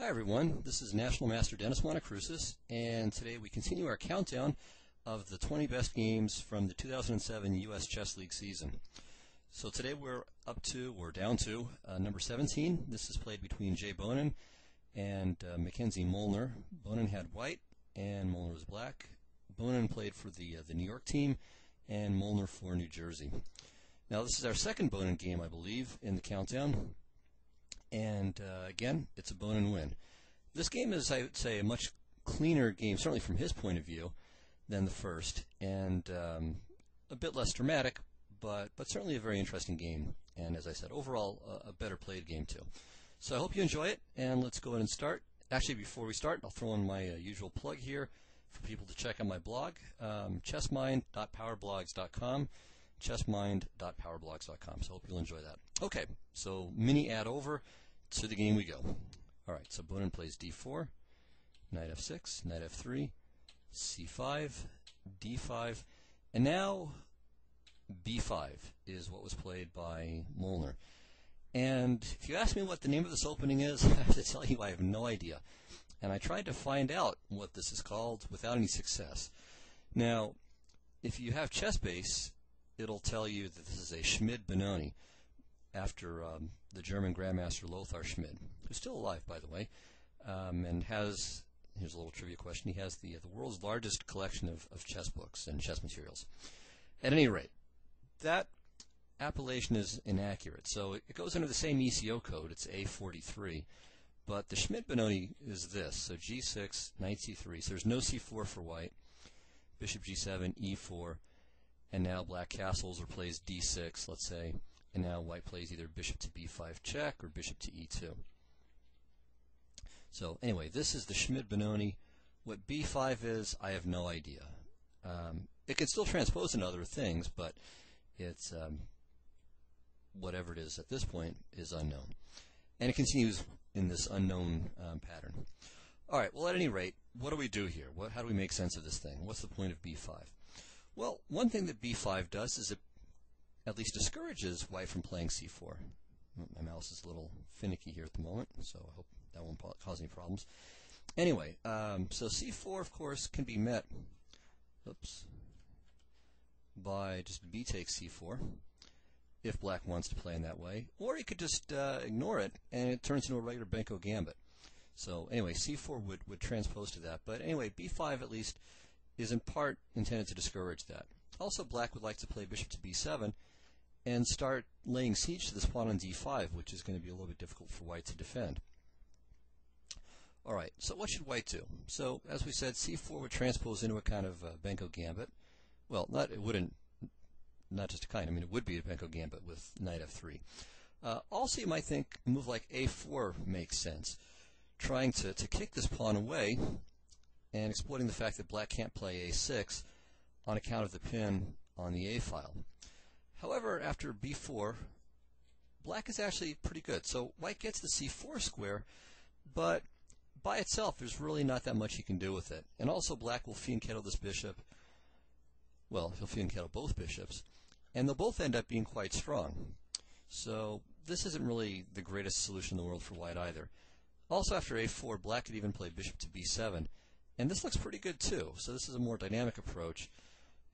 Hi everyone, this is National Master Dennis Monokroussos, and today we continue our countdown of the 20 best games from the 2007 US Chess League season. So today we're down to number 17. This is played between Jay Bonin and Mackenzie Molnar. Bonin had white and Molnar was black. Bonin played for the New York team and Molnar for New Jersey. Now this is our second Bonin game, I believe, in the countdown. And again, it's a Bonin win. This game is, I would say, a much cleaner game, certainly from his point of view, than the first, and a bit less dramatic, but certainly a very interesting game. And as I said, overall, a better played game too. So I hope you enjoy it, and let's go ahead and start. Actually, before we start, I'll throw in my usual plug here for people to check out my blog, chessmind.powerblogs.com. chessmind.powerblogs.com. So I hope you'll enjoy that. Okay, so mini ad over, to the game we go. Alright, so Bonin plays d4, knight f6, knight f3, c5, d5, and now b5 is what was played by Molnar. And if you ask me what the name of this opening is, I have to tell you I have no idea. And I tried to find out what this is called without any success. Now, if you have ChessBase, it'll tell you that this is a Schmid-Benoni, after the German Grandmaster Lothar Schmid, who's still alive, by the way, and has, here's a little trivia question, he has the world's largest collection of chess books and chess materials. At any rate, that appellation is inaccurate, so it goes under the same ECO code, it's A43, but the Schmid-Benoni is this, so g6, knight c3, so there's no c4 for white, bishop g7, e4, and now black castles or plays d6, let's say, and now white plays either bishop to b5 check or bishop to e2. So anyway, this is the Schmid-Benoni. What b5 is, I have no idea. It can still transpose into other things, but it's whatever it is at this point is unknown. And it continues in this unknown pattern. All right, well, at any rate, what do we do here? How do we make sense of this thing? What's the point of b5? Well, one thing that b5 does is it at least discourages white from playing c4. My mouse is a little finicky here at the moment, so I hope that won't cause any problems. Anyway, so c4, of course, can be met by just b takes c4, if black wants to play in that way. Or you could just ignore it, and it turns into a regular Benko gambit. So anyway, c4 would transpose to that. But anyway, b5 at least is in part intended to discourage that. Also, black would like to play bishop to b7 and start laying siege to this pawn on d5, which is going to be a little bit difficult for white to defend. Alright, so what should white do? So, as we said, c4 would transpose into a kind of Benko gambit. Well, not just a kind, I mean it would be a Benko gambit with knight f3. Also, you might think a move like a4 makes sense, trying to kick this pawn away and exploiting the fact that black can't play a6 on account of the pin on the a file. However, after b4, black is actually pretty good. So white gets the c4 square, but by itself there's really not that much he can do with it. And also black will fianchetto this bishop. Well, he'll fianchetto both bishops, and they'll both end up being quite strong. So this isn't really the greatest solution in the world for white either. Also, after a4, black could even play bishop to b7, and this looks pretty good too. So this is a more dynamic approach.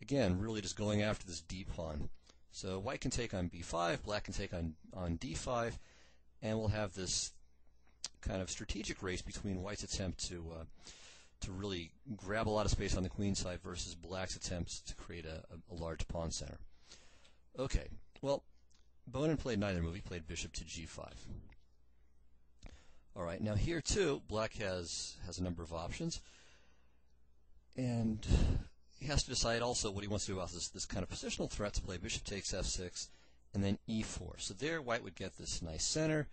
Again, really just going after this d pawn. So white can take on b5, black can take on d5, and we'll have this kind of strategic race between white's attempt to really grab a lot of space on the queen side versus black's attempts to create a large pawn center. Okay, well, Bonin played neither move. He played bishop to g5. All right, now here too, black has a number of options, and he has to decide also what he wants to do about this kind of positional threat to play bishop takes f6 and then e4. So there white would get this nice center.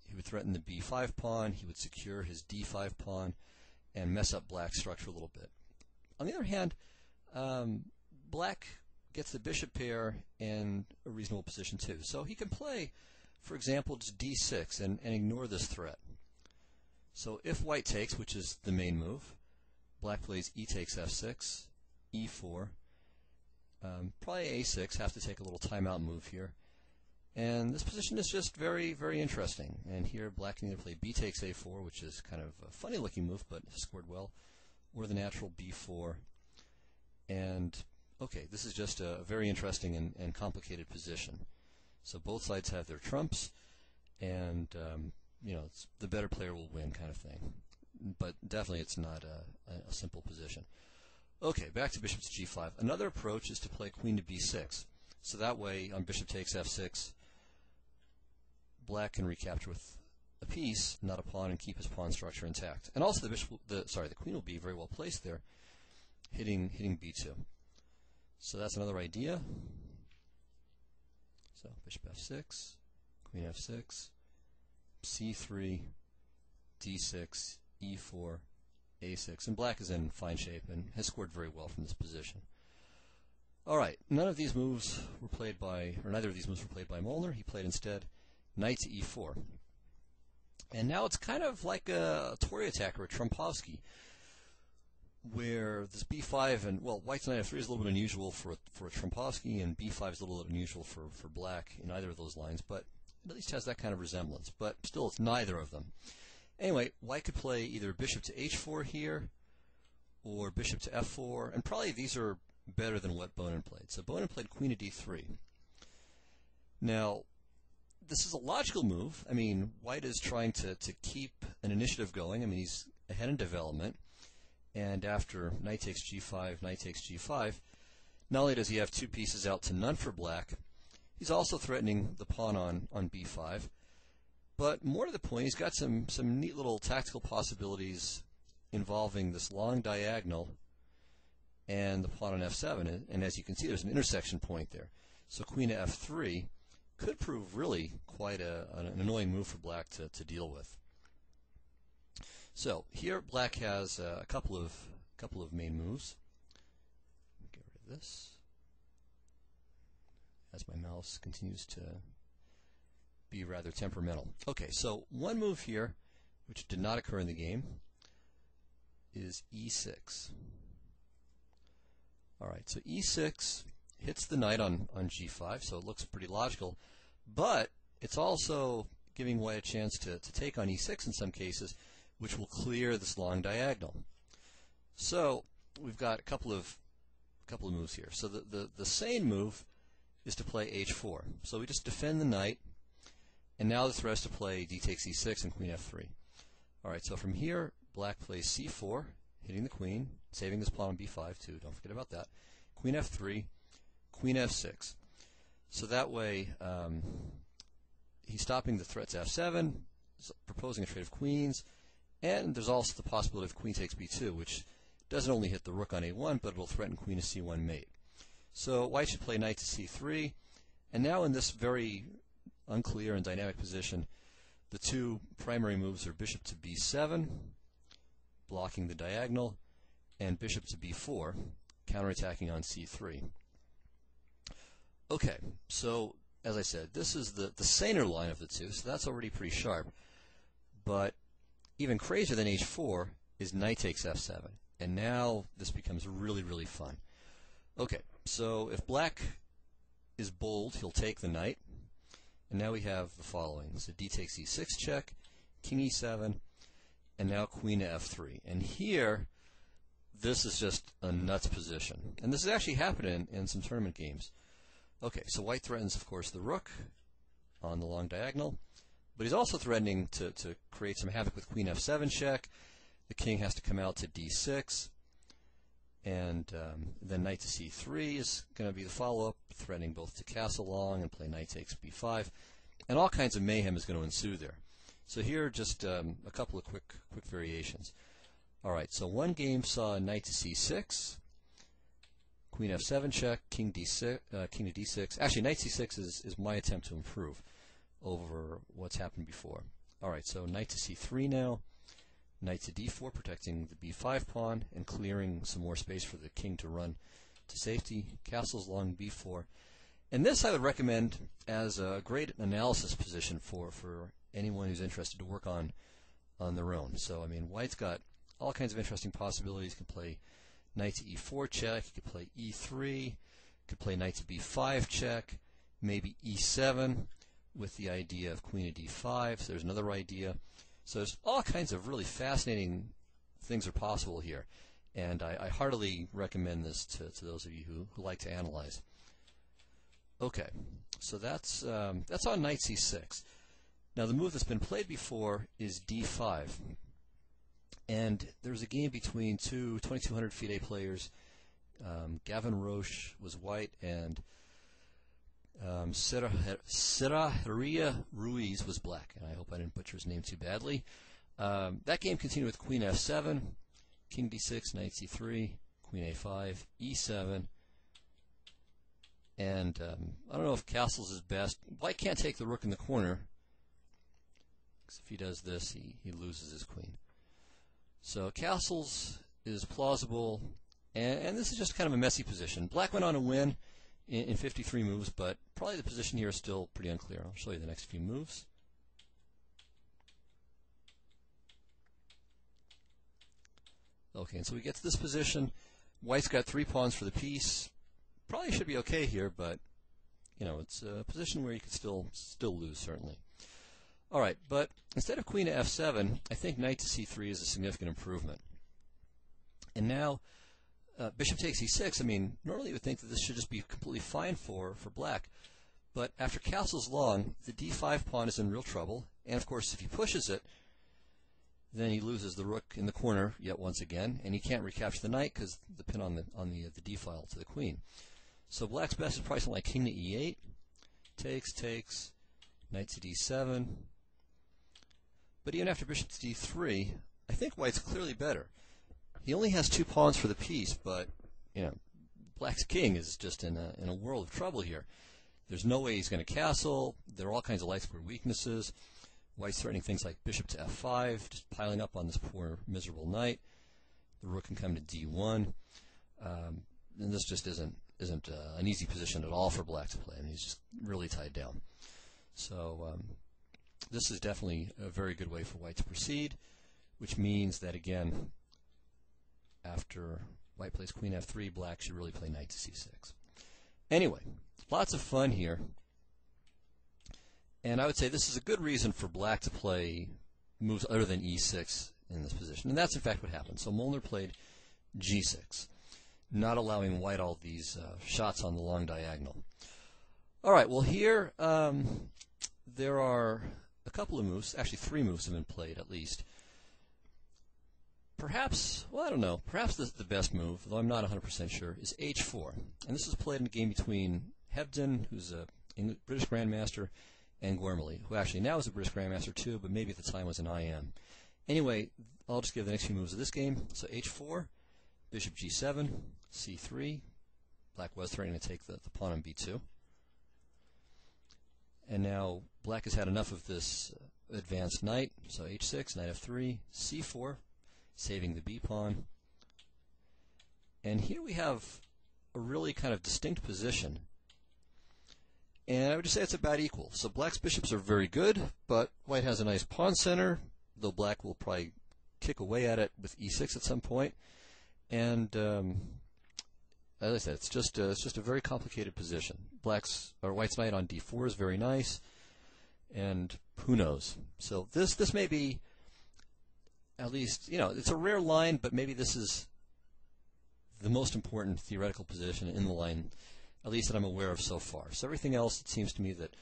He would threaten the b5 pawn. He would secure his d5 pawn and mess up black's structure a little bit. On the other hand, black gets the bishop pair in a reasonable position too. So he can play, for example, just d6 and ignore this threat. So if white takes, which is the main move, black plays e takes f6, e4, probably a6, have to take a little timeout move here, And this position is just very, very interesting. And here black can either play b takes a4, which is kind of a funny looking move, but scored well, or the natural b4. And okay, this is just a very interesting and complicated position. So both sides have their trumps, and the better player will win, kind of thing. But definitely, it's not a simple position. Okay, back to bishop to g5. Another approach is to play queen to b6. So that way, on bishop takes f6, black can recapture with a piece, not a pawn, and keep his pawn structure intact. And also, the queen will be very well placed there, hitting b2. So that's another idea. So bishop f6, queen f6, c3, d6, e4, a6, and black is in fine shape and has scored very well from this position. All right, neither of these moves were played by Molnar. He played instead knight to e4. And now it's kind of like a Tory attack or a Trumpovsky, where this b5 and, well, white's knight f3 is a little bit unusual for a Trumpovsky, and b5 is a little bit unusual for black in either of those lines, but it at least has that kind of resemblance. But still, it's neither of them. Anyway, white could play either bishop to h4 here, or bishop to f4, and probably these are better than what Bonin played. So Bonin played queen to d3. Now, this is a logical move. I mean, white is trying to keep an initiative going. I mean, he's ahead in development. And after knight takes g5, knight takes g5, not only does he have two pieces out to none for black, he's also threatening the pawn on b5. But more to the point, he's got some neat little tactical possibilities involving this long diagonal and the pawn on f7. And as you can see, there's an intersection point there. So queen to f3 could prove really quite an annoying move for black to deal with. So here black has a couple of main moves. Get rid of this as my mouse continues to be rather temperamental. Okay, so one move here, which did not occur in the game, is e6. All right, so e6 hits the knight on g5, so it looks pretty logical, but it's also giving white a chance to take on e6 in some cases, which will clear this long diagonal. So we've got a couple of moves here. So the sane move is to play h4. So we just defend the knight, and now the threat is to play d takes e6 and queen f3. All right, so from here, black plays c4, hitting the queen, saving this pawn on b5 too. Don't forget about that. Queen f3, queen f6. So that way, he's stopping the threat to f7, proposing a trade of queens, and there's also the possibility of queen takes b2, which doesn't only hit the rook on a1, but it will threaten queen to c1 mate. So white should play knight to c3, and now in this very unclear and dynamic position, the two primary moves are bishop to b7, blocking the diagonal, and bishop to b4, counterattacking on c3. Okay, so as I said, this is the saner line of the two, so that's already pretty sharp. But even crazier than h4 is knight takes f7, and now this becomes really, really fun. Okay, so if black is bold, he'll take the knight, and now we have the following. So d takes e6 check, king e7, and now queen to f3. And here, this is just a nuts position. And this has actually happened in some tournament games. Okay, so white threatens, of course, the rook on the long diagonal, but he's also threatening to create some havoc with queen f7 check. The king has to come out to d6, and then knight to c3 is going to be the follow-up, threatening both to castle long and play knight takes b5, and all kinds of mayhem is going to ensue there. So here, just a couple of quick variations. All right, so one game saw knight to c6, queen f7 check, king d6, king to d6. Actually, knight c6 is my attempt to improve over what's happened before. All right, so knight to c3 now, knight to d4, protecting the b5 pawn and clearing some more space for the king to run to safety. Castles long b4. And this I would recommend as a great analysis position for anyone who's interested to work on their own. So, I mean, white's got all kinds of interesting possibilities. He could play knight to e4 check, he could play e3, could play knight to b5 check, maybe e7, with the idea of queen to d5. So there's another idea. So there's all kinds of really fascinating things are possible here. And I heartily recommend this to those of you who like to analyze. Okay, so that's on knight c6. Now the move that's been played before is d5. And there's a game between two 2,200 FIDE players. Gavin Roche was white, and Seraharia Ruiz was black. And I hope I didn't butcher his name too badly. That game continued with queen f7, king d6, knight c3, queen a5, e7. And I don't know if castles is best. White can't take the rook in the corner, because if he does this, he loses his queen. So castles is plausible, and this is just kind of a messy position. Black went on to win in 53 moves, but probably the position here is still pretty unclear. I'll show you the next few moves. Okay, and so we get to this position. White's got 3 pawns for the piece. Probably should be okay here, but you know, it's a position where you could still lose, certainly. All right, but instead of queen to f7, I think knight to c3 is a significant improvement. And now bishop takes e6. I mean, normally you would think that this should just be completely fine for black, but after castle's long, the d5 pawn is in real trouble, and of course if he pushes it, then he loses the rook in the corner yet once again, and he can't recapture the knight because the pin on the d file to the queen. So black's best is probably something like king to e8, takes, knight to d7. But even after bishop to d3, I think white's clearly better. He only has 2 pawns for the piece, but you know, black's king is just in a world of trouble here. There's no way he's going to castle. There are all kinds of light square weaknesses. White's threatening things like bishop to f5, just piling up on this poor, miserable knight. The rook can come to d1, and this just isn't an easy position at all for black to play. I mean, he's just really tied down. So this is definitely a very good way for white to proceed, which means that again, after white plays queen f3, black should really play knight to c6. Anyway, lots of fun here. And I would say this is a good reason for black to play moves other than e6 in this position. And that's in fact what happened. So Molnar played g6, not allowing white all these shots on the long diagonal. All right, well here there are a couple of moves, actually 3 moves have been played at least. Perhaps, well I don't know, perhaps the best move, though I'm not 100% sure, is h4. And this is played in a game between Hebden, who's a British Grandmaster, and Gormley, who actually now is a British Grandmaster too, but maybe at the time was an IM. Anyway, I'll just give the next few moves of this game. So h4, bishop g7, c3. Black was threatening to take the pawn on b2. And now black has had enough of this advanced knight. So h6, knight f3, c4, saving the b pawn. And here we have a really kind of distinct position. And I would just say it's about equal. So black's bishops are very good, but white has a nice pawn center, though black will probably kick away at it with e6 at some point. And as I said, it's just a very complicated position. White's knight on d4 is very nice, and who knows? So this may be, at least, you know, it's a rare line, but maybe this is the most important theoretical position in the line, at least that I'm aware of so far. So everything else, it seems to me that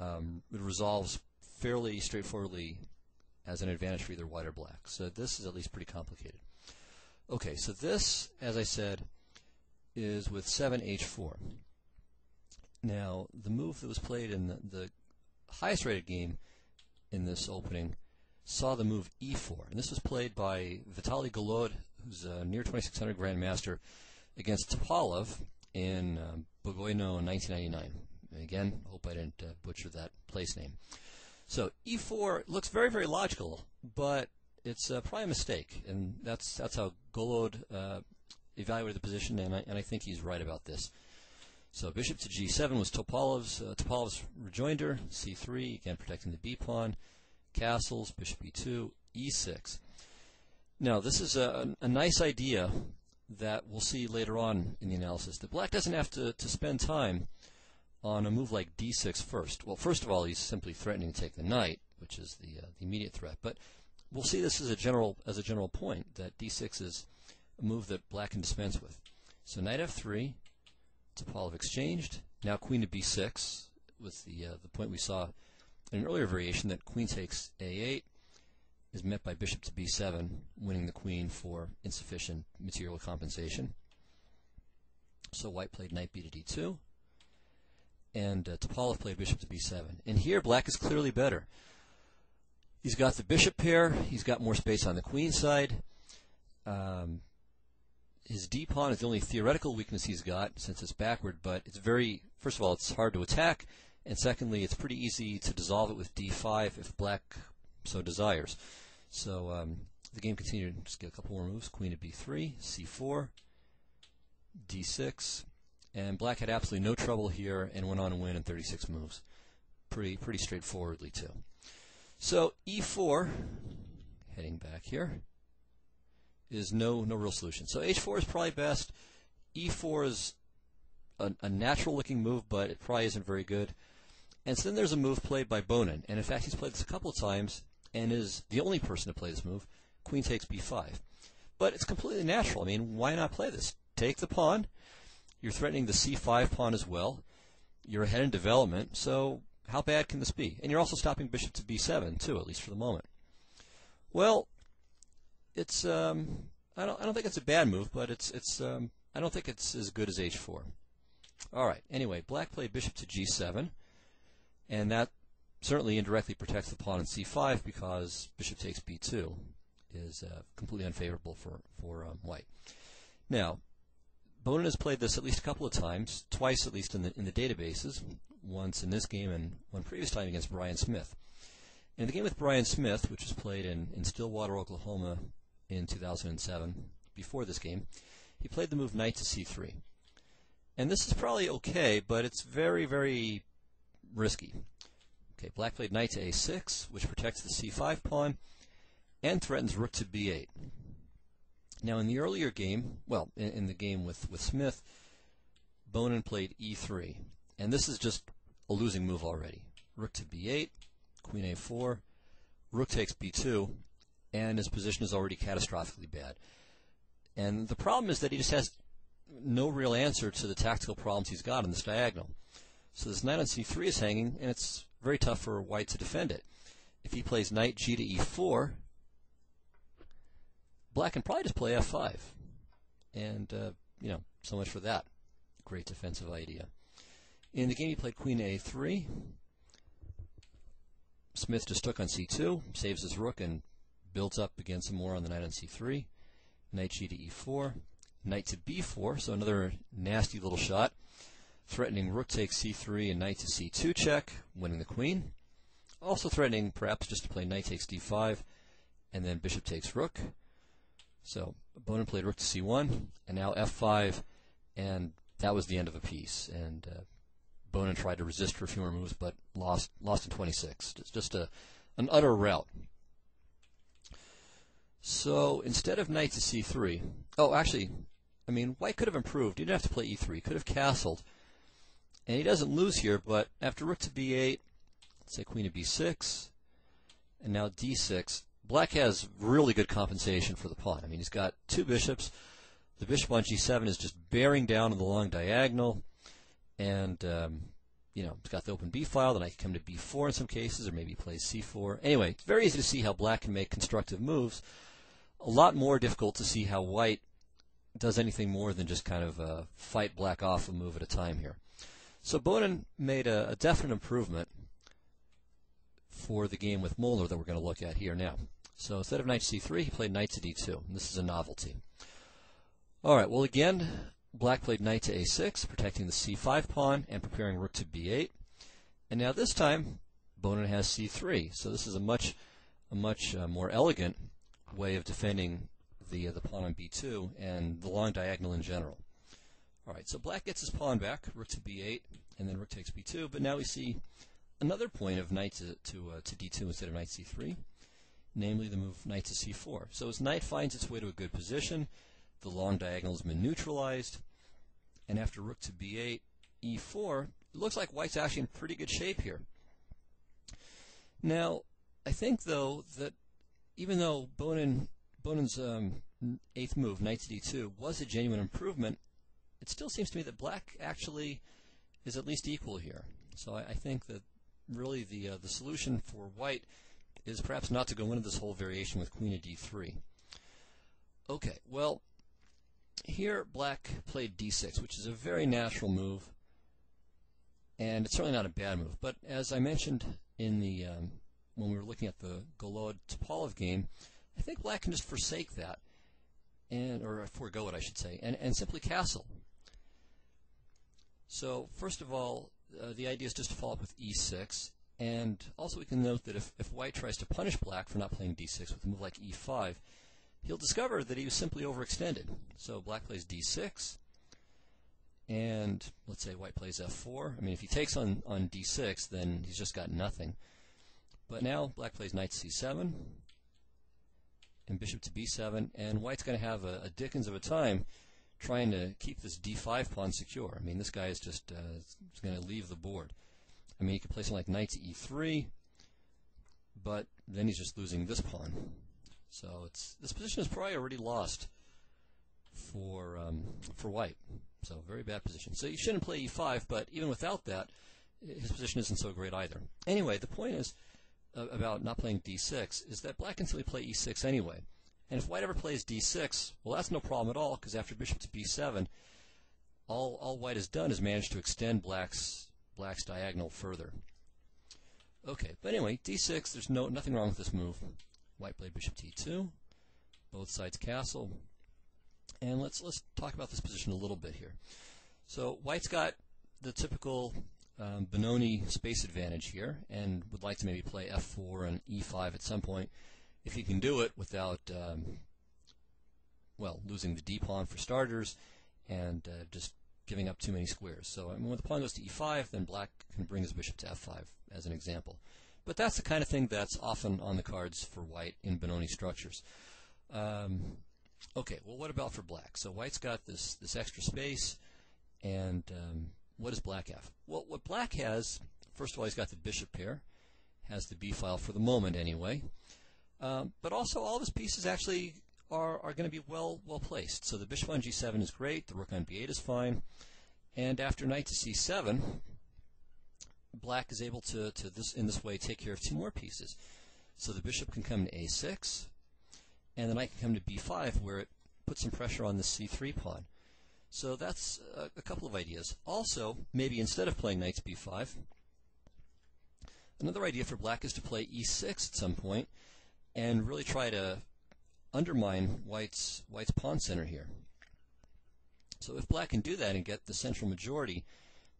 it resolves fairly straightforwardly as an advantage for either white or black. So this is at least pretty complicated. Okay, so this, as I said, is with 7h4. Now, the move that was played in the highest rated game in this opening saw the move e4. And this was played by Vitaly Golod, who's a near 2600 Grandmaster, against Topalov in Bogoyno in 1999. And again, hope I didn't butcher that place name. So e4 looks very, very logical, but it's probably a mistake, and that's how Golod evaluated the position, and I think he's right about this. So bishop to g7 was Topalov's rejoinder, c3, again protecting the b pawn, castles, bishop e2, e6. Now this is a nice idea that we'll see later on in the analysis, that black doesn't have to spend time on a move like d6 first. Well, first of all, he's simply threatening to take the knight, which is the immediate threat. But we'll see this as a general point, that d6 is a move that black can dispense with. So knight f3, Topalov exchanged. Now queen to b6 with the point we saw in an earlier variation, that queen takes a8 is met by bishop to b7, winning the queen for insufficient material compensation. So white played knight b to d2, and Topalov played bishop to b7. And here black is clearly better. He's got the bishop pair, he's got more space on the queen side. His d-pawn is the only theoretical weakness he's got, since it's backward, but it's first of all, it's hard to attack, and secondly, it's pretty easy to dissolve it with d5 if black so desires. So the game continued. Just get a couple more moves. Queen to b3, c4, d6, and black had absolutely no trouble here and went on to win in 36 moves. Pretty straightforwardly too. So e4, heading back here, is no real solution. So h4 is probably best. e4 is a natural-looking move, but it probably isn't very good. And so then there's a move played by Bonin, and in fact he's played this a couple of times and is the only person to play this move. Queen takes b5. But it's completely natural. I mean, why not play this? Take the pawn. You're threatening the c5 pawn as well. You're ahead in development, so how bad can this be? And you're also stopping bishop to b7 too, at least for the moment. Well, it's I don't think it's a bad move, but I don't think it's as good as h4. All right. Anyway, black played bishop to g7, and that certainly indirectly protects the pawn in c5 because bishop takes b2 is completely unfavorable for white. Now, Bonin has played this at least a couple of times, twice at least in the databases, once in this game and one previous time against Brian Smith. In the game with Brian Smith, which was played in Stillwater, Oklahoma in 2007, before this game, he played the move knight to c3. And this is probably okay, but it's very, very risky. Okay, black played knight to a6, which protects the c5 pawn and threatens rook to b8. Now, in the earlier game, well, in the game with Smith, Bonin played e3. And this is just a losing move already. Rook to b8, queen a4, rook takes b2, and his position is already catastrophically bad. And the problem is that he just has no real answer to the tactical problems he's got in this diagonal. So this knight on c3 is hanging, and it's very tough for white to defend it. If he plays knight g to e4, black can probably just play f5. And, so much for that great defensive idea. In the game he played queen a3. Smith just took on c2, saves his rook, and builds up again some more on the knight on c3. Knight g to e4. Knight to b4, so another nasty little shot. Threatening rook takes c3 and knight to c2 check, winning the queen. Also threatening perhaps just to play knight takes d5, and then bishop takes rook. So Bonin played rook to c1, and now f5, and that was the end of a piece. And Bonin tried to resist for a few more moves, but lost in 26. It's just an utter rout. So instead of knight to c3, white could have improved. He didn't have to play e3. He could have castled. And he doesn't lose here, but after rook to b8, let's say queen to b6, and now d6, black has really good compensation for the pawn. I mean, he's got two bishops. The bishop on g7 is just bearing down on the long diagonal, and he's got the open b file. Then I can come to b4 in some cases, or maybe he plays c4. Anyway, it's very easy to see how black can make constructive moves. A lot more difficult to see how white does anything more than just kind of fight black off a move at a time here. So Bonin made a definite improvement for the game with Moeller that we're going to look at here now. So instead of knight to c3, he played knight to d2. And this is a novelty. All right, well, again, black played knight to a6, protecting the c5 pawn and preparing rook to b8. And now this time, Bonin has c3. So this is a much more elegant way of defending the pawn on b2 and the long diagonal in general. All right, so black gets his pawn back, rook to b8, and then rook takes b2. But now we see another point of knight to d2 instead of knight c3, namely the move knight to c4. So as knight finds its way to a good position, the long diagonal has been neutralized, and after rook to b8, e4, it looks like white's actually in pretty good shape here. Now, I think, though, that even though Bonen's 8th move, knight to d2, was a genuine improvement, it still seems to me that black actually is at least equal here. So I think that really the solution for white is perhaps not to go into this whole variation with queen to d3. Okay, well, here black played d6, which is a very natural move, and it's certainly not a bad move. But as I mentioned in the when we were looking at the Golod-Topalov game, I think black can just forsake that, or forego it, I should say, and simply castle. So first of all, the idea is just to follow up with e6, and also we can note that if white tries to punish black for not playing d6 with a move like e5, he'll discover that he was simply overextended. So black plays d6, and let's say white plays f4. I mean, if he takes on d6, then he's just got nothing. But now black plays knight to c7, and bishop to b7, and white's going to have a dickens of a time trying to keep this d5 pawn secure. I mean, this guy is just going to leave the board. I mean, he could play something like knight to e3, but then he's just losing this pawn. So this position is probably already lost for white. So very bad position. So you shouldn't play e5, but even without that, his position isn't so great either. Anyway, the point is about not playing d6 is that black can simply play e6 anyway. And if white ever plays d6, well, that's no problem at all, because after bishop to b7, all white has done is managed to extend black's diagonal further. Okay, but anyway, d6, there's nothing wrong with this move. White played bishop to e2, both sides castle, and let's talk about this position a little bit here. So white's got the typical Benoni space advantage here, and would like to maybe play f4 and e5 at some point, if he can do it without, well, losing the d pawn for starters, and just giving up too many squares. So I mean, when the pawn goes to e5, then black can bring his bishop to f5, as an example. But that's the kind of thing that's often on the cards for white in Benoni structures. Okay, well, what about for black? So white's got this extra space, and what does black have? Well, what black has, first of all, he's got the bishop pair, has the b file for the moment anyway, but also all of his pieces actually are going to be well placed. So the bishop on g7 is great, the rook on b8 is fine, and after knight to c7, black is able to in this way take care of two more pieces. So the bishop can come to a6, and the knight can come to b5, where it puts some pressure on the c3 pawn. So that's a couple of ideas. Also, maybe instead of playing knight to b5, another idea for black is to play e6 at some point and really try to undermine white's pawn center here. So if black can do that and get the central majority,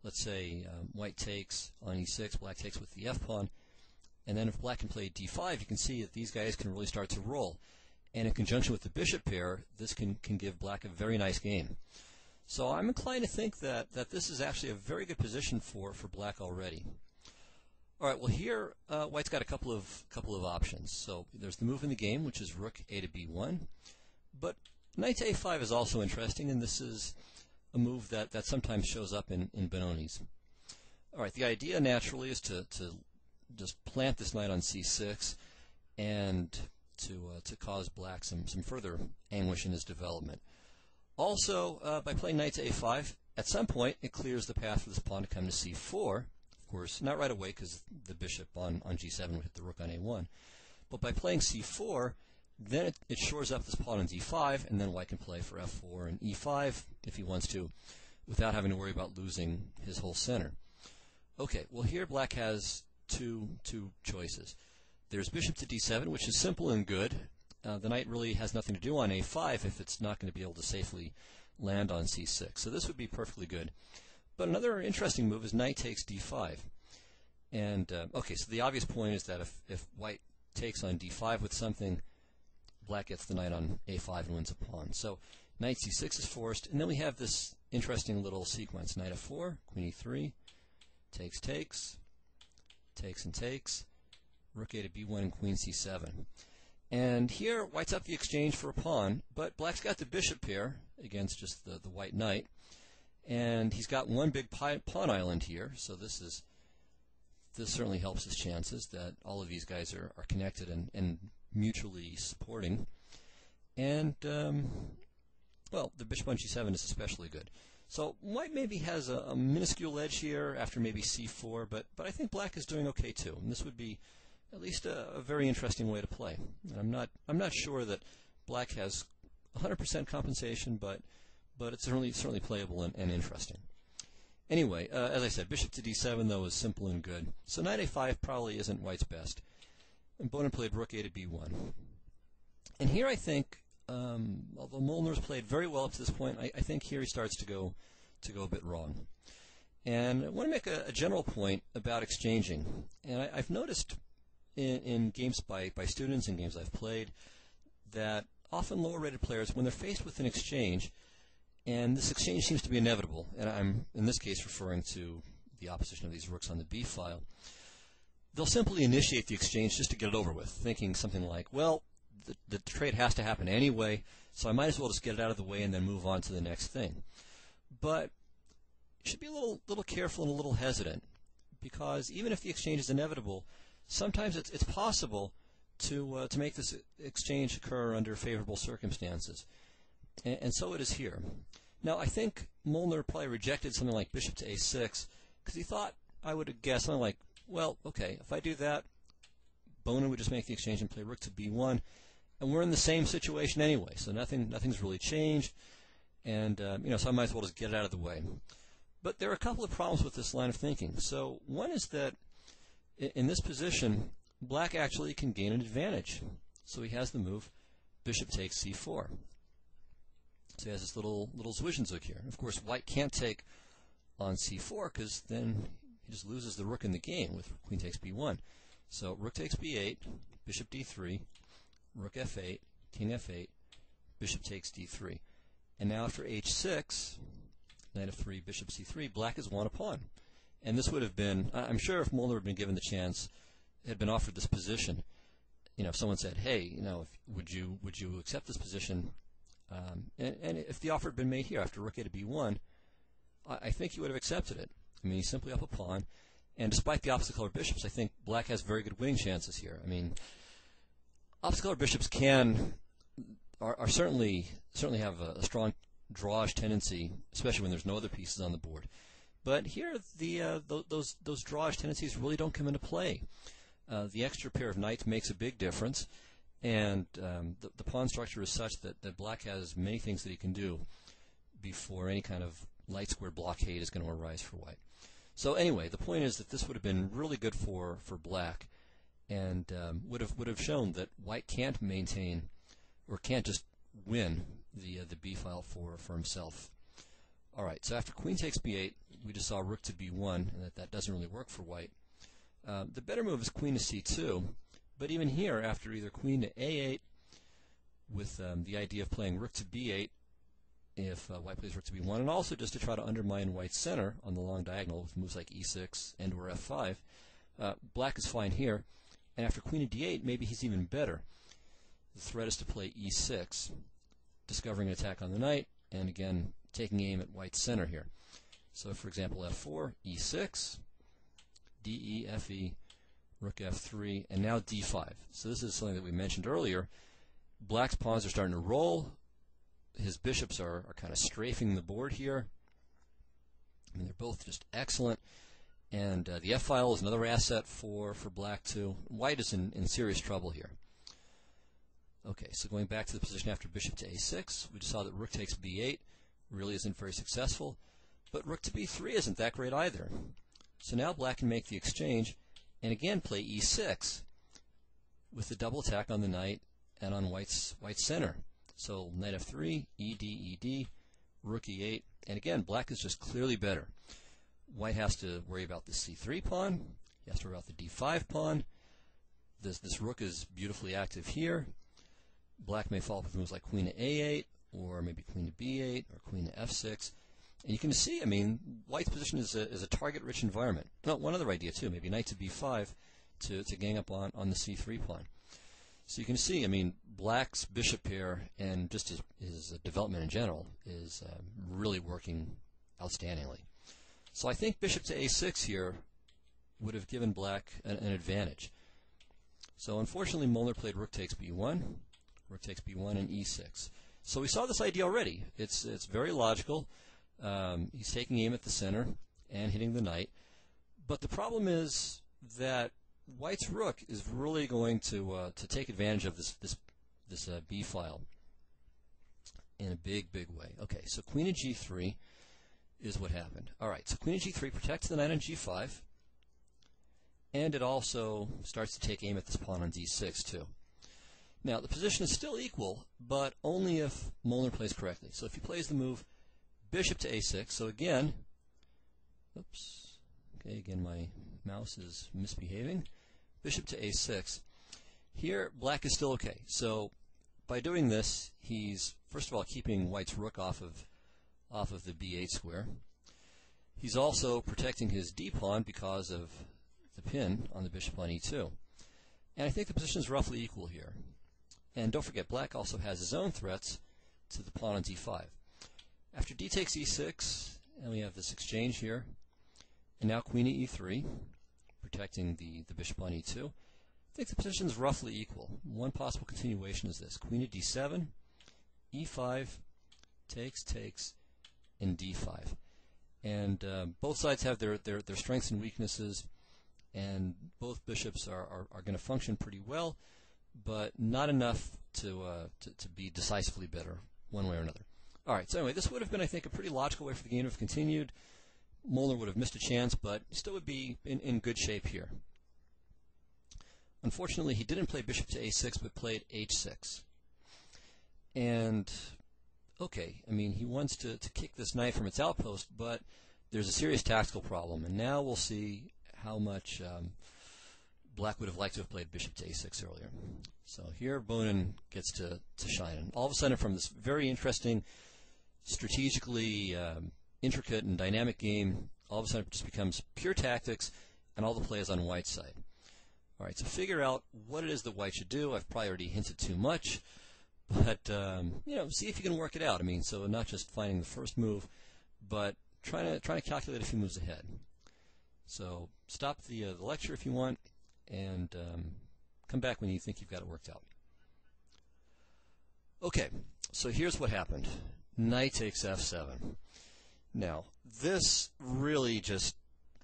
let's say white takes on e6, black takes with the f pawn, and then if black can play d5, you can see that these guys can really start to roll. And in conjunction with the bishop pair, this can give black a very nice game. So I'm inclined to think that this is actually a very good position for black already. All right, well here white's got a couple of options. So there's the move in the game, which is rook a to b1, but knight to a5 is also interesting, and this is a move that sometimes shows up in Benoni's. All right, the idea naturally is to just plant this knight on c6 and to cause black some further anguish in his development. Also, by playing knight to a5, at some point it clears the path for this pawn to come to c4. Of course, not right away, because the bishop on g7 would hit the rook on a1. But by playing c4, then it shores up this pawn on d5, and then white can play for f4 and e5 if he wants to, without having to worry about losing his whole center. Okay, well here black has two choices. There's bishop to d7, which is simple and good. The knight really has nothing to do on a5 if it's not going to be able to safely land on c6. So this would be perfectly good. But another interesting move is knight takes d5. And, okay, so the obvious point is that if white takes on d5 with something, black gets the knight on a5 and wins a pawn. So knight c6 is forced, and then we have this interesting little sequence. Knight f4, queen e3, takes, takes and takes, rook a to b1, and queen c7. And here, white's up the exchange for a pawn, but black's got the bishop pair against just the white knight. And he's got one big pawn island here, so this certainly helps his chances that all of these guys are connected and mutually supporting. And, well, the bishop on g7 is especially good. So white maybe has a minuscule edge here after maybe c4, but I think black is doing okay too. And this would be at least a very interesting way to play. And I'm not sure that black has 100% compensation, but it's certainly playable and interesting. Anyway, as I said, bishop to d7 though is simple and good. So knight a5 probably isn't white's best. And Bonin played rook a to b1. And here I think, although Molnar's played very well up to this point, I think here he starts to go a bit wrong. And I want to make a general point about exchanging. And I've noticed in games by students and games I've played that often lower-rated players, when they're faced with an exchange, and this exchange seems to be inevitable, and I'm in this case referring to the opposition of these rooks on the b file, they'll simply initiate the exchange just to get it over with, thinking something like, well, the trade has to happen anyway, so I might as well just get it out of the way and then move on to the next thing. But you should be a little careful and a little hesitant, because even if the exchange is inevitable, sometimes it's possible to make this exchange occur under favorable circumstances. And so it is here. Now, I think Molnar probably rejected something like bishop to a6 because he thought, I would guess, something like, well, okay, if I do that, Bonin would just make the exchange and play rook to b1, and we're in the same situation anyway, so nothing's really changed, and so I might as well just get it out of the way. But there are a couple of problems with this line of thinking. So one is that in this position, black actually can gain an advantage. So he has the move bishop takes c4. So he has this little Zwischenzug here. Of course, white can't take on c4 because then he just loses the rook in the game with queen takes b1. So rook takes b8, bishop d3, rook f8, king f8, bishop takes d3. And now after h6, knight f3, bishop c3, black has won a pawn. And this would have been, I'm sure if Molnar had been given the chance, had been offered this position, if someone said, hey, would you accept this position? And if the offer had been made here after rook a to b1, I think he would have accepted it. I mean, he's simply up a pawn, and despite the opposite color bishops, I think black has very good winning chances here. I mean, opposite color bishops are certainly have a strong drawish tendency, especially when there's no other pieces on the board. But here, those drawish tendencies really don't come into play. The extra pair of knights makes a big difference. And the pawn structure is such that black has many things that he can do before any kind of light square blockade is going to arise for white. So anyway, the point is that this would have been really good for black, and would have shown that white can't maintain or can't just win the b file for himself. All right, so after queen takes b8, we just saw rook to b1, and that doesn't really work for white. The better move is queen to c2. But even here, after either queen to a8, with the idea of playing rook to b8, if white plays rook to b1, and also just to try to undermine white's center on the long diagonal with moves like e6 and or f5, black is fine here. And after queen to d8, maybe he's even better. The threat is to play e6, discovering an attack on the knight, and again, taking aim at white's center here. So, for example, f4, e6, de, fe, rook f3, and now d5. So this is something that we mentioned earlier. Black's pawns are starting to roll. His bishops are kind of strafing the board here. I mean, they're both just excellent. And the f-file is another asset for black, too. White is in serious trouble here. Okay, so going back to the position after bishop to a6, we just saw that rook takes b8 really isn't very successful. But rook to b3 isn't that great either. So now black can make the exchange and again play e6 with the double attack on the knight and on white's center. So knight f3, ed, rook e8, and again black is just clearly better. White has to worry about the c3 pawn, he has to worry about the d5 pawn. This rook is beautifully active here. Black may follow up with moves like queen to a8, or maybe queen to b8, or queen to f6. And you can see, I mean, white's position is a target-rich environment. Well, one other idea, too, maybe knight to b5 to gang up on the c3 pawn. So you can see, I mean, black's bishop pair and just his development in general is really working outstandingly. So I think bishop to a6 here would have given black an advantage. So unfortunately, Molnar played rook takes b1, and e6. So we saw this idea already. It's very logical. He's taking aim at the center and hitting the knight. But the problem is that white's rook is really going to take advantage of this b file in a big way. Okay, so queen of g3 is what happened. All right, so queen of g3 protects the knight on g5, and it also starts to take aim at this pawn on d6 too. Now the position is still equal, but only if Molnar plays correctly. So if he plays the move bishop to a6, so again, oops, okay, again my mouse is misbehaving. Bishop to a6. Here, black is still okay. So by doing this, he's first of all keeping white's rook off of the b8 square. He's also protecting his d pawn because of the pin on the bishop on e2. And I think the position is roughly equal here. And don't forget, black also has his own threats to the pawn on d5. After d takes e6, and we have this exchange here, and now queen to e3, protecting the bishop on e2. I think the position is roughly equal. One possible continuation is this: queen to d7, e5, takes, and d5. And both sides have their strengths and weaknesses, and both bishops are going to function pretty well, but not enough to be decisively better one way or another. All right, so anyway, this would have been, I think, a pretty logical way for the game to have continued. Molnar would have missed a chance, but still would be in good shape here. Unfortunately, he didn't play bishop to a6, but played h6. And, okay, I mean, he wants to kick this knight from its outpost, but there's a serious tactical problem. And now we'll see how much black would have liked to have played bishop to a6 earlier. So here, Bonin gets to shine. And all of a sudden, from this very interesting, strategically intricate and dynamic game, all of a sudden it just becomes pure tactics, and all the play is on white's side. All right, so figure out what it is that white should do. I've probably already hinted too much, but see if you can work it out. I mean, so not just finding the first move, but trying to calculate a few moves ahead. So stop the lecture if you want, and come back when you think you've got it worked out. Okay, so here's what happened. Knight takes f7. Now, this really just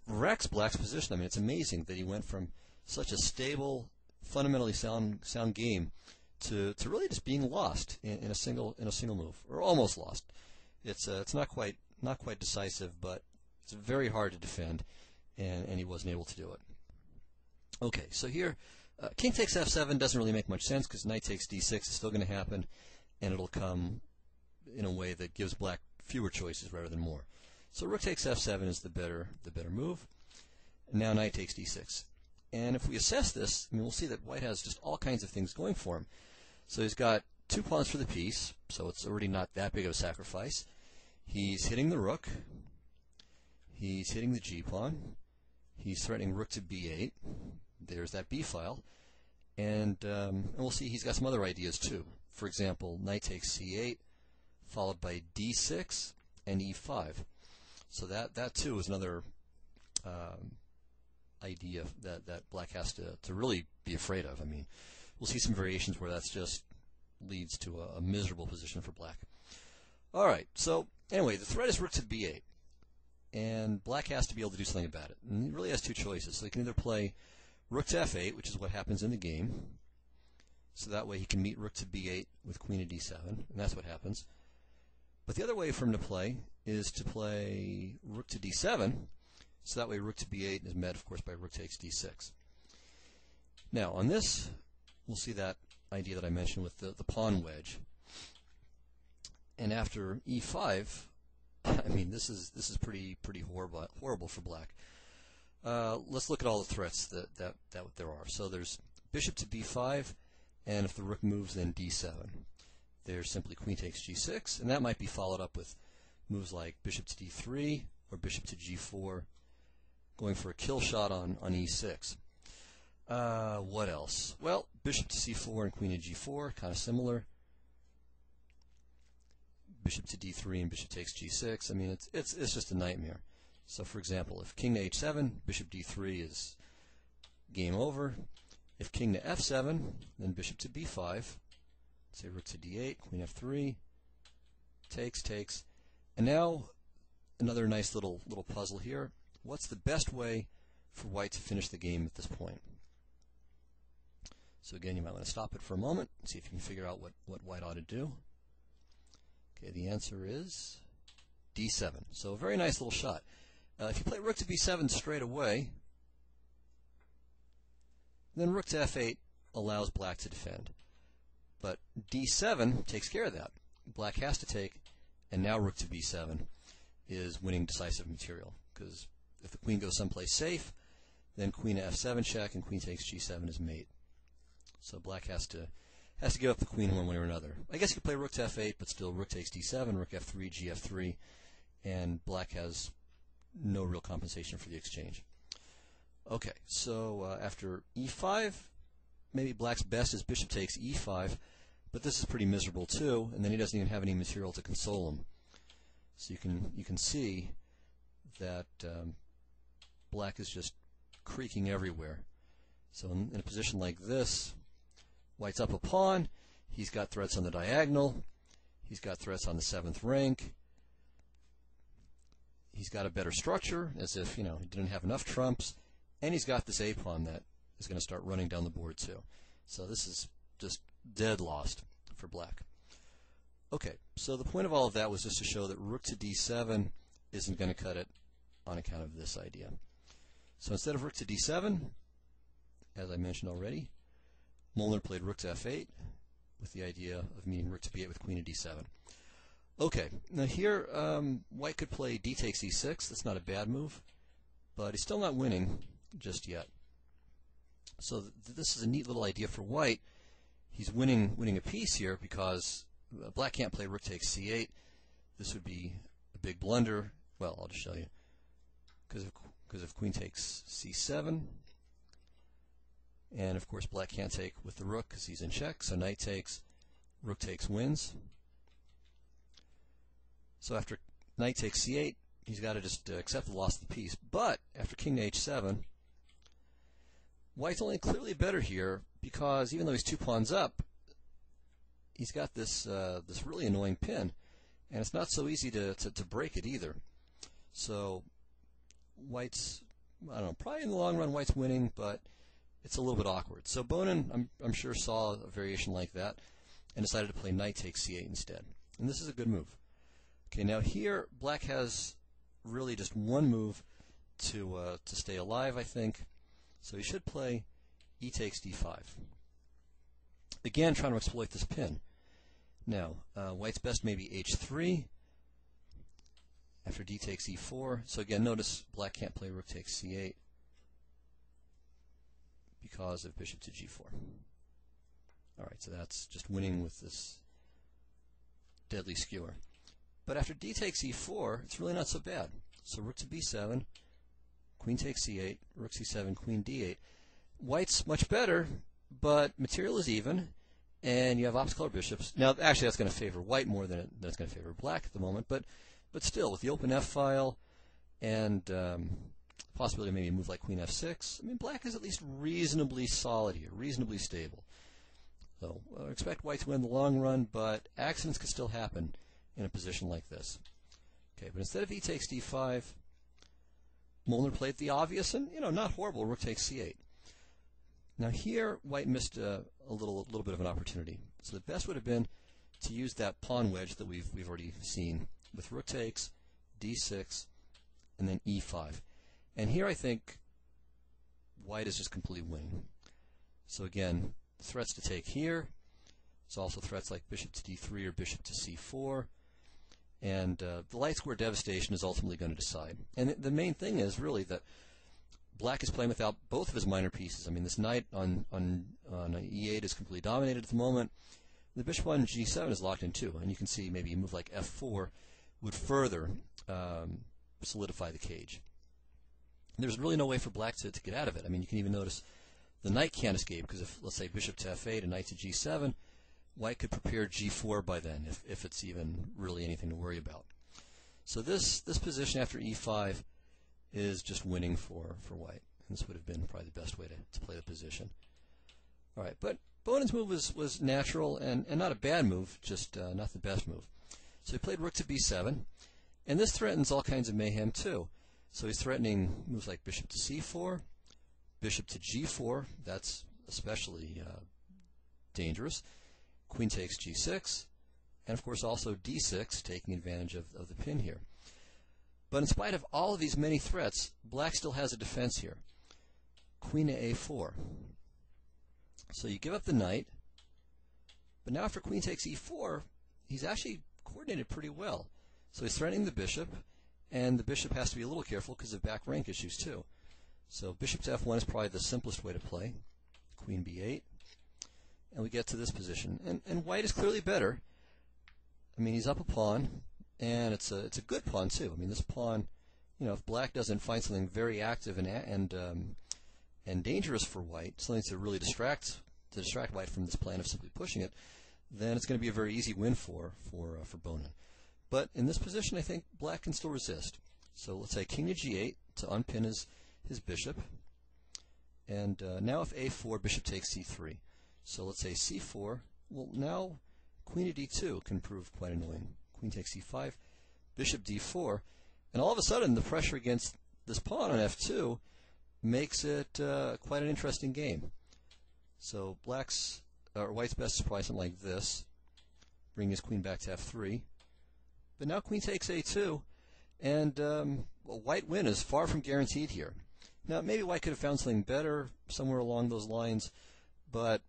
wrecks black's position. I mean, it's amazing that he went from such a stable, fundamentally sound game to really just being lost in a single move, or almost lost. It's not quite decisive, but it's very hard to defend, and he wasn't able to do it. Okay, so here, king takes f7 doesn't really make much sense because knight takes d6 is still going to happen, and it'll come in a way that gives black fewer choices rather than more. So rook takes f7 is the better move. And now knight takes d6. And if we assess this, I mean, we'll see that white has just all kinds of things going for him. So he's got 2 pawns for the piece, so it's already not that big of a sacrifice. He's hitting the rook. He's hitting the g-pawn. He's threatening rook to b8. There's that b file. And we'll see he's got some other ideas too. For example, knight takes c8, followed by d6 and e5. So that too is another idea that black has to really be afraid of. I mean, we'll see some variations where that's just leads to a miserable position for black. All right, so anyway, the threat is rook to b8, and black has to be able to do something about it. And he really has 2 choices. So he can either play rook to f8, which is what happens in the game, so that way he can meet rook to b8 with queen to d7, and that's what happens. But the other way for him to play is to play rook to d7, so that way rook to b8 is met, of course, by rook takes d6. Now, on this, we'll see that idea that I mentioned with the pawn wedge. And after e5, I mean, this is pretty horrible for black. Let's look at all the threats that there are. So there's bishop to b5, and if the rook moves, then d7. There's simply queen takes g6, and that might be followed up with moves like bishop to d3 or bishop to g4, going for a kill shot on e6. What else? Well, bishop to c4 and queen to g4, kind of similar. bishop to d3 and bishop takes g6. I mean, it's just a nightmare. So for example, if king to h7, bishop d3 is game over. If king to f7, then bishop to b5. Say rook to d8, queen f3, takes. And now another nice little puzzle here. What's the best way for white to finish the game at this point? So again, you might want to stop it for a moment and see if you can figure out what white ought to do. Okay, the answer is d7. So a very nice little shot. If you play rook to b7 straight away, then rook to f8 allows black to defend. But d7 takes care of that. Black has to take, and now rook to b7 is winning decisive material, because if the queen goes someplace safe, then queen to f7 check, and queen takes g7 is mate. So black has to give up the queen one way or another. I guess you could play rook to f8, but still rook takes d7, rook f3, gf3, and black has no real compensation for the exchange. Okay, so after e5, maybe black's best is bishop takes e5, but this is pretty miserable too, and then he doesn't even have any material to console him. So you can see that black is just creaking everywhere. So in a position like this, white's up a pawn, he's got threats on the diagonal, he's got threats on the 7th rank, he's got a better structure, as if, he didn't have enough trumps, and he's got this a-pawn that is going to start running down the board too. So this is just dead lost for black. Okay, so the point of all of that was just to show that rook to d7 isn't going to cut it on account of this idea. So instead of rook to d7, as I mentioned already, Molnar played rook to f8 with the idea of meeting rook to b8 with queen to d7. Okay, now here white could play d takes e6. That's not a bad move, but he's still not winning just yet. So this is a neat little idea for white. He's winning a piece here because black can't play rook takes c8. This would be a big blunder. Well, I'll just show you. Because if queen takes c7, and of course black can't take with the rook because he's in check, so knight takes, rook takes wins. So after knight takes c8, he's got to just accept the loss of the piece. But after king to h7, white's only clearly better here because even though he's 2 pawns up, he's got this this really annoying pin, and it's not so easy to break it either. So white's, I don't know, probably in the long run white's winning, but it's a little bit awkward. So Bonin, I'm sure, saw a variation like that and decided to play knight takes c8 instead. And this is a good move. Okay, now here black has really just one move to stay alive, I think. So he should play e takes d5. Again, trying to exploit this pin. Now, white's best maybe h3 after d takes e4. So again, notice black can't play rook takes c8 because of bishop to g4. Alright, so that's just winning with this deadly skewer. But after d takes e4, it's really not so bad. So rook to b7, queen takes c8, rook c7, queen d8. White's much better, but material is even, and you have opposite color bishops. Now, actually, that's going to favor white more than it's going to favor black at the moment, but still, with the open f-file and possibility of maybe a move like queen f6, I mean, black is at least reasonably solid here, reasonably stable. So expect white to win in the long run, but accidents could still happen in a position like this. Okay, but instead of e takes d5, Molnar played the obvious and, not horrible, rook takes c8. Now here, white missed a little bit of an opportunity. So the best would have been to use that pawn wedge that we've already seen with rook takes, d6, and then e5. And here I think white is just completely winning. So again, threats to take here. There's also threats like bishop to d3 or bishop to c4. And the light square devastation is ultimately going to decide. And the main thing is really that black is playing without both of his minor pieces. I mean, this knight on e8 is completely dominated at the moment. The bishop on g7 is locked in too. And you can see maybe a move like f4 would further solidify the cage. There's really no way for black to get out of it. I mean, you can even notice the knight can't escape because if, let's say, bishop to f8 and knight to g7, white could prepare g4 by then, if it's even really anything to worry about. So this position after e5 is just winning for white. And this would have been probably the best way to play the position. All right, but Bonen's move was natural and not a bad move, just not the best move. So he played rook to b7, and this threatens all kinds of mayhem too. So he's threatening moves like bishop to c4, bishop to g4, that's especially dangerous, queen takes g6, and of course also d6, taking advantage of the pin here. But in spite of all of these many threats, black still has a defense here. Queen to a4. So you give up the knight, but now after queen takes e4, he's actually coordinated pretty well. So he's threatening the bishop, and the bishop has to be a little careful because of back rank issues too. So bishop to f1 is probably the simplest way to play. Queen b8, and we get to this position. And white is clearly better. I mean, he's up a pawn, and it's a good pawn too. I mean, this pawn, if black doesn't find something very active and dangerous for white, something to really distract white from this plan of simply pushing it, then it's going to be a very easy win for Bonen. But in this position, I think black can still resist. So let's say king to g8 to unpin his bishop. And now if a4, bishop takes c3. So let's say c4. Well, now queen to d2 can prove quite annoying. Queen takes c5, bishop d4. And all of a sudden, the pressure against this pawn on f2 makes it quite an interesting game. So white's best is probably something like this, bring his queen back to f3. But now queen takes a2, and white win is far from guaranteed here. Now maybe white could have found something better somewhere along those lines, but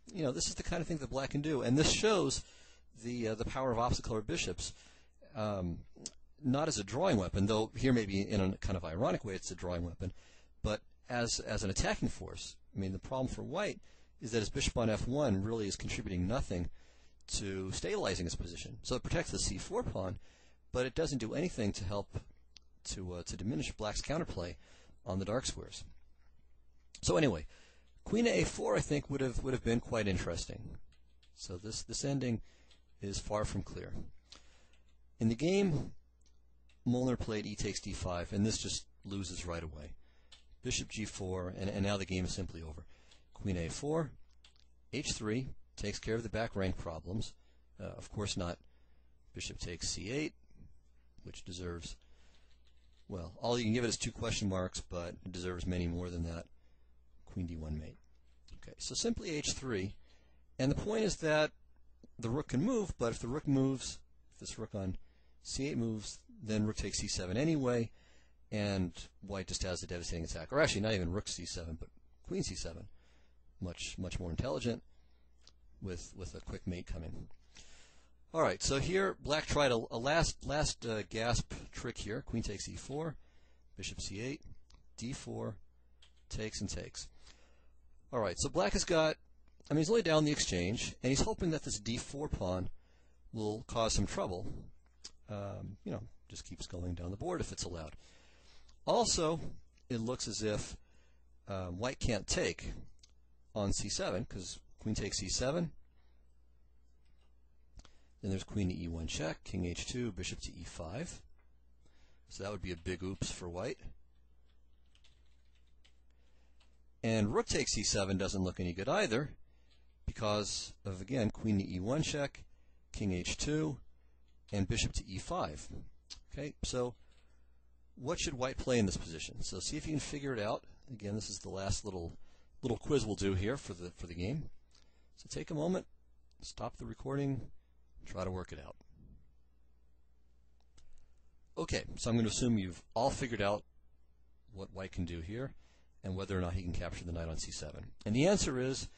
this is the kind of thing that black can do, and this shows the power of opposite color bishops. Not as a drawing weapon, though here maybe in a kind of ironic way it's a drawing weapon, but as an attacking force. I mean, the problem for white is that his bishop on f1 really is contributing nothing to stabilizing his position. So it protects the c4 pawn, but it doesn't do anything to help to diminish black's counterplay on the dark squares. So anyway, queen to a4 I think would have been quite interesting. So this ending is far from clear. In the game, Molnar played e takes d5, and this just loses right away. Bishop g4, and now the game is simply over. Queen a4, h3 takes care of the back rank problems. Of course not bishop takes c8, which deserves, well, all you can give it is 2 question marks, but it deserves many more than that. Queen d1 mate. Okay, so simply h3, and the point is that the rook can move, but if the rook moves, if this rook on c8 moves, then rook takes c7 anyway, and white just has a devastating attack. Or actually, not even rook c7, but queen c7. Much more intelligent with a quick mate coming. All right, so here black tried a last gasp trick here. Queen takes e4, bishop c8, d4, takes and takes. All right, so black has got, I mean, he's only down the exchange, and he's hoping that this d4 pawn will cause some trouble. Just keeps going down the board if it's allowed. Also, it looks as if white can't take on c7, because queen takes c7. Then there's queen to e1 check, king h2, bishop to e5. So that would be a big oops for white. And rook takes c7 doesn't look any good either, because of, again, queen to e1 check, king h2, and bishop to e5. Okay, so what should white play in this position? So see if you can figure it out. Again, this is the last little quiz we'll do here for the game. So take a moment, stop the recording, try to work it out. Okay, so I'm going to assume you've all figured out what white can do here and whether or not he can capture the knight on c7. And the answer is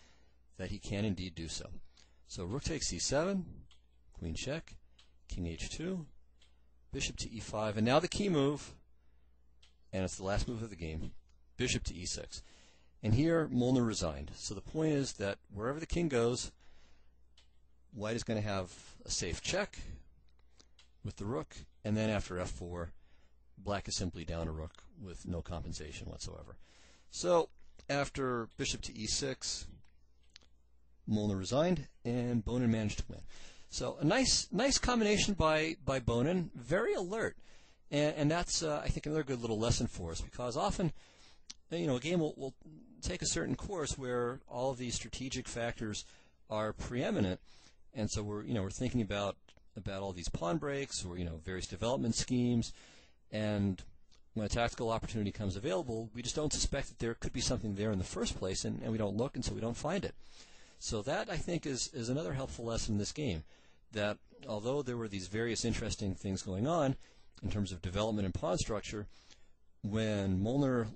that he can indeed do so. So rook takes c7, queen check, king h2, bishop to e5, and now the key move, and it's the last move of the game, bishop to e6. And here Molnar resigned. So the point is that wherever the king goes, white is going to have a safe check with the rook, and then after f4, black is simply down a rook with no compensation whatsoever. So after bishop to e6, Molnar resigned, and Bonin managed to win. So a nice combination by Bonin, very alert, and that's I think another good little lesson for us, because often, a game will take a certain course where all of these strategic factors are preeminent, and so we're thinking about all these pawn breaks or various development schemes, and when a tactical opportunity comes available, we just don't suspect that there could be something there in the first place, and we don't look, and so we don't find it. So that, I think, is another helpful lesson in this game, that although there were these various interesting things going on in terms of development and pawn structure, when Molnar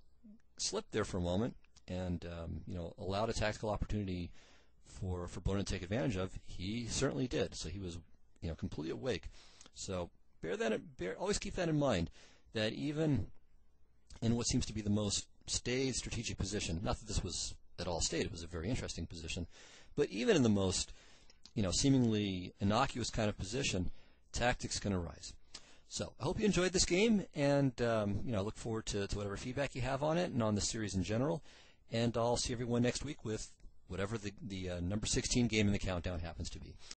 slipped there for a moment and allowed a tactical opportunity for Bonin to take advantage of, he certainly did. So he was completely awake. So always keep that in mind, that even in what seems to be the most staid strategic position, not that this was at all staid, it was a very interesting position, but even in the most seemingly innocuous kind of position, tactics can arise. So I hope you enjoyed this game, and I look forward to whatever feedback you have on it and on the series in general. And I'll see everyone next week with whatever the number 16 game in the countdown happens to be.